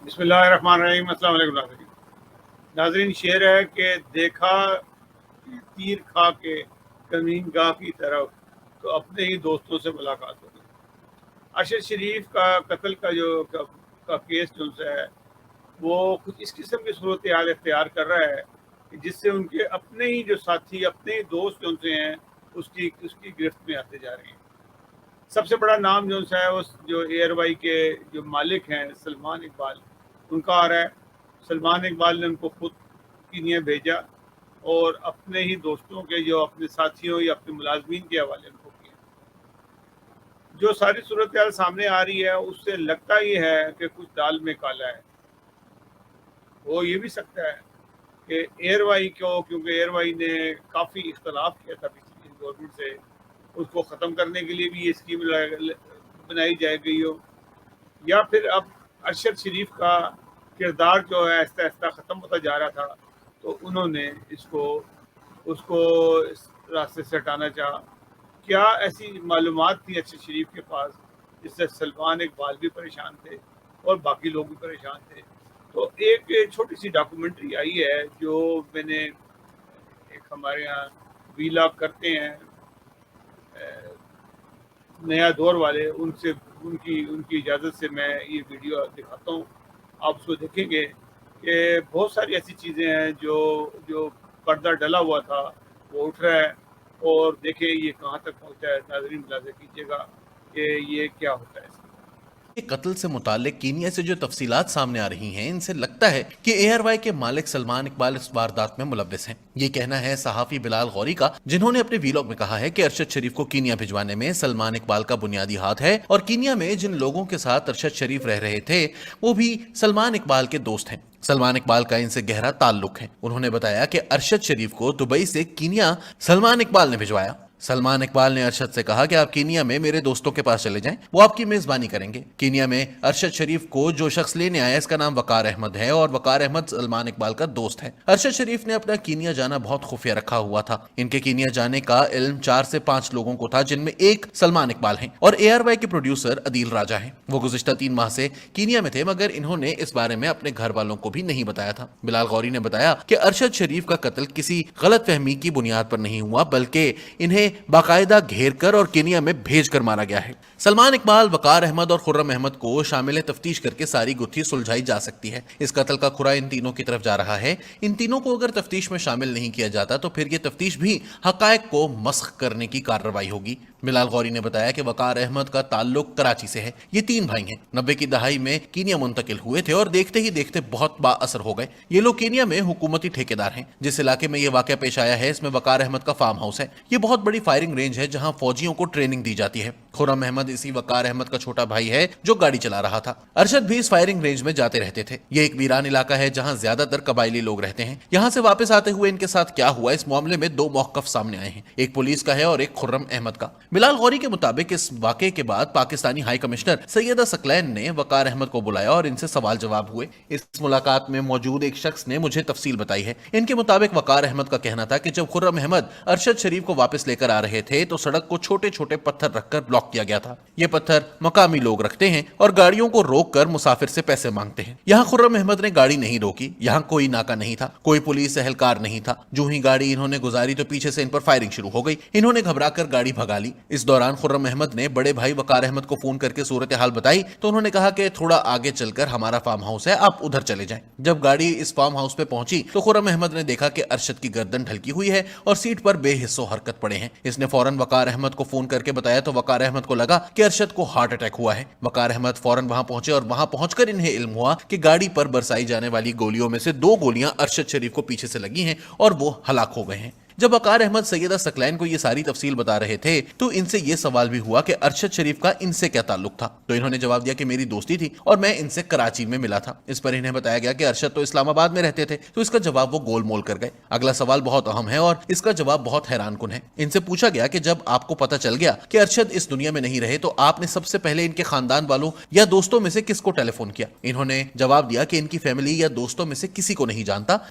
بسم اللہ الرحمن الرحیم۔ السلام علیکم ناظرین، شعر ہے کہ دیکھا تیر کھا کے کمین گاہ کی طرف تو اپنے ہی دوستوں سے ملاقات ہو گئی۔ ارشد شریف کا قتل کا کیس جو ہے وہ کچھ اس قسم کی صورتحال اختیار کر رہا ہے کہ جس سے ان کے اپنے ہی جو ساتھی، اپنے ہی دوست جو سے ہیں اس کی گرفت میں آتے جا رہے ہیں۔ سب سے بڑا نام جو ہے وہ جو ایئر وائی کے جو مالک ہیں سلمان اقبال، ان کا آ رہا ہے۔ سلمان اقبال نے ان کو خود کینیا بھیجا اور اپنے ہی دوستوں کے جو اپنے ساتھیوں یا اپنے ملازمین کے حوالے ان کو کیا۔ جو ساری صورتحال سامنے آ رہی ہے اس سے لگتا یہ ہے کہ کچھ دال میں کالا ہے۔ وہ یہ بھی سکتا ہے کہ ایئر وائی کو، کیونکہ ایئر وائی نے کافی اختلاف کیا تھا پچھلی گورنمنٹ سے، اس کو ختم کرنے کے لیے بھی یہ اسکیم بنائی جائے گئی ہو، یا پھر اب ارشد شریف کا کردار جو ہے آہستہ آہستہ ختم ہوتا جا رہا تھا تو انہوں نے اس کو اس راستے سے ہٹانا چاہا۔ کیا ایسی معلومات تھی ارشد شریف کے پاس جس سے سلمان اقبال بھی پریشان تھے اور باقی لوگ بھی پریشان تھے؟ تو ایک چھوٹی سی ڈاکومنٹری آئی ہے جو میں نے، ایک ہمارے یہاں ویلاگ کرتے ہیں نیا دور والے، ان کی اجازت سے میں یہ ویڈیو دکھاتا ہوں، آپ اس کو دیکھیں گے کہ بہت ساری ایسی چیزیں ہیں جو پردہ ڈلا ہوا تھا وہ اٹھ رہا ہے، اور دیکھیں یہ کہاں تک پہنچا ہے۔ ناظرین ملاحظہ کیجیے گا کہ یہ کیا ہوتا ہے۔ قتل سے متعلق کینیا سے جو تفصیلات سامنے آ رہی ہیں، ان سے لگتا ہے کہ ایئر وائی کے مالک سلمان اقبال اس واردات میں ملوث ہیں۔ یہ کہنا ہے صحافی بلال غوری کا، جنہوں نے اپنے ویلاگ میں کہا ہے کہ ارشد شریف کو کینیا بھجوانے میں سلمان اقبال کا بنیادی ہاتھ ہے، اور کینیا میں جن لوگوں کے ساتھ ارشد شریف رہ رہے تھے وہ بھی سلمان اقبال کے دوست ہیں۔ سلمان اقبال کا ان سے گہرا تعلق ہے۔ انہوں نے بتایا کہ ارشد شریف کو دبئی سے کینیا سلمان اقبال نے بھجوایا۔ سلمان اقبال نے ارشد سے کہا کہ آپ کینیا میں میرے دوستوں کے پاس چلے جائیں، وہ آپ کی میزبانی کریں گے۔ کینیا میں ارشد شریف کو جو شخص لینے آیا اس کا نام وقار احمد ہے، اور وقار احمد سلمان اقبال کا دوست ہے۔ ارشد شریف نے اپنا کینیا جانا بہت خفیہ رکھا ہوا تھا۔ ان کے کینیا جانے کا علم 4 سے 5 لوگوں کو تھا، جن میں ایک سلمان اقبال ہیں اور اے آر وائی کے پروڈیوسر عدیل راجہ ہیں۔ وہ گزشتہ 3 ماہ سے کینیا میں تھے، مگر انہوں نے اس بارے میں اپنے گھر والوں کو بھی نہیں بتایا تھا۔ بلال غوری نے بتایا کہ ارشد شریف کا قتل کسی غلط فہمی کی بنیاد پر نہیں ہوا، بلکہ انہیں باقاعدہ گھیر کر اور کینیا میں بھیج کر مارا گیا ہے۔ سلمان اقبال، وقار احمد اور خرم احمد کو شامل تفتیش کر کے ساری گتھی سلجھائی جا سکتی ہے۔ اس قتل کا کھرا ان تینوں کی طرف جا رہا ہے۔ ان تینوں کو اگر تفتیش میں شامل نہیں کیا جاتا تو پھر یہ تفتیش بھی حقائق کو مسخ کرنے کی کارروائی ہوگی۔ بلال غوری نے بتایا کہ وقار احمد کا تعلق کراچی سے ہے۔ یہ 3 بھائی ہیں، 90 کی دہائی میں کینیا منتقل ہوئے تھے اور دیکھتے ہی دیکھتے بہت با اثر ہو گئے۔ یہ لوگ کینیا میں حکومتی ٹھیکیدار ہیں۔ جس علاقے میں یہ واقعہ پیش آیا ہے اس میں وقار احمد کا فارم ہاؤس ہے۔ یہ بہت بڑی فائرنگ رینج ہے جہاں فوجیوں کو ٹریننگ دی جاتی ہے۔ خرم احمد اسی وقار احمد کا چھوٹا بھائی ہے جو گاڑی چلا رہا تھا۔ ارشد بھی اس فائرنگ رینج میں جاتے رہتے تھے۔ یہ ایک ویران علاقہ ہے جہاں زیادہ تر قبائلی لوگ رہتے ہیں۔ یہاں سے واپس آتے ہوئے ان کے ساتھ کیا ہوا، اس معاملے میں 2 موقف سامنے آئے ہیں، ایک پولیس کا ہے اور ایک خرم احمد کا۔ بلال غوری کے مطابق اس واقعے کے بعد پاکستانی ہائی کمشنر سیدہ ثقلین نے وقار احمد کو بلایا اور ان سے سوال جواب ہوئے۔ اس ملاقات میں موجود ایک شخص نے مجھے تفصیل بتائی ہے۔ ان کے مطابق وقار احمد کا کہنا تھا کہ جب خرم احمد ارشد شریف کو واپس لے کر آ رہے تھے تو سڑک کو چھوٹے چھوٹے پتھر رکھ کر بلاک کیا گیا تھا۔ یہ پتھر مقامی لوگ رکھتے ہیں اور گاڑیوں کو روک کر مسافر سے پیسے مانگتے ہیں۔ یہاں خرم احمد نے گاڑی نہیں روکی، یہاں کوئی ناکا نہیں تھا، کوئی پولیس اہلکار نہیں تھا۔ جو ہی گاڑی انہوں نے گزاری تو پیچھے سے ان پر فائرنگ شروع ہو گئی۔ انہوں نے گھبرا کر گاڑی بھگا لی۔ اس دوران خرم احمد نے بڑے بھائی وقار احمد کو فون کر کے صورتحال بتائی تو انہوں نے کہا کہ تھوڑا آگے چل کر ہمارا فارم ہاؤس ہے، آپ ادھر چلے جائیں۔ جب گاڑی اس فارم ہاؤس پہ پہنچی تو خرم احمد نے دیکھا کہ ارشد کی گردن ڈھلکی ہوئی ہے اور سیٹ پر بے حس و حرکت پڑے ہیں۔ اس نے فوراً وقار احمد کو فون کر کے بتایا تو وقار احمد کو لگا کہ ارشد کو ہارٹ اٹیک ہوا ہے۔ وقار احمد فوراً وہاں پہنچے اور وہاں پہنچ کر انہیں علم ہوا کہ گاڑی پر برسائی جانے والی گولیوں میں سے 2 گولیاں ارشد شریف کو پیچھے سے لگی ہیں اور وہ ہلاک ہو گئے ہیں۔ جب وقار احمد سیدہ ثقلین کو یہ ساری تفصیل بتا رہے تھے تو ان سے یہ سوال بھی ہوا کہ ارشد شریف کا ان سے کیا تعلق تھا، تو انہوں نے جواب دیا کہ میری دوستی تھی اور میں ان سے کراچی میں ملا تھا۔ اس پر انہیں بتایا گیا کہ ارشد تو اسلام آباد میں رہتے تھے، تو اس کا جواب وہ گول مول کر گئے۔ اگلا سوال بہت اہم ہے اور اس کا جواب بہت حیران کن ہے۔ ان سے پوچھا گیا کہ جب آپ کو پتہ چل گیا کہ ارشد اس دنیا میں نہیں رہے تو آپ نے سب سے پہلے ان کے خاندان والوں یا دوستوں میں سے کس کو ٹیلی فون کیا؟ انہوں نے جواب دیا کہ ان کی فیملی یا دوستوں میں سے کسی کو نہیں جانتا،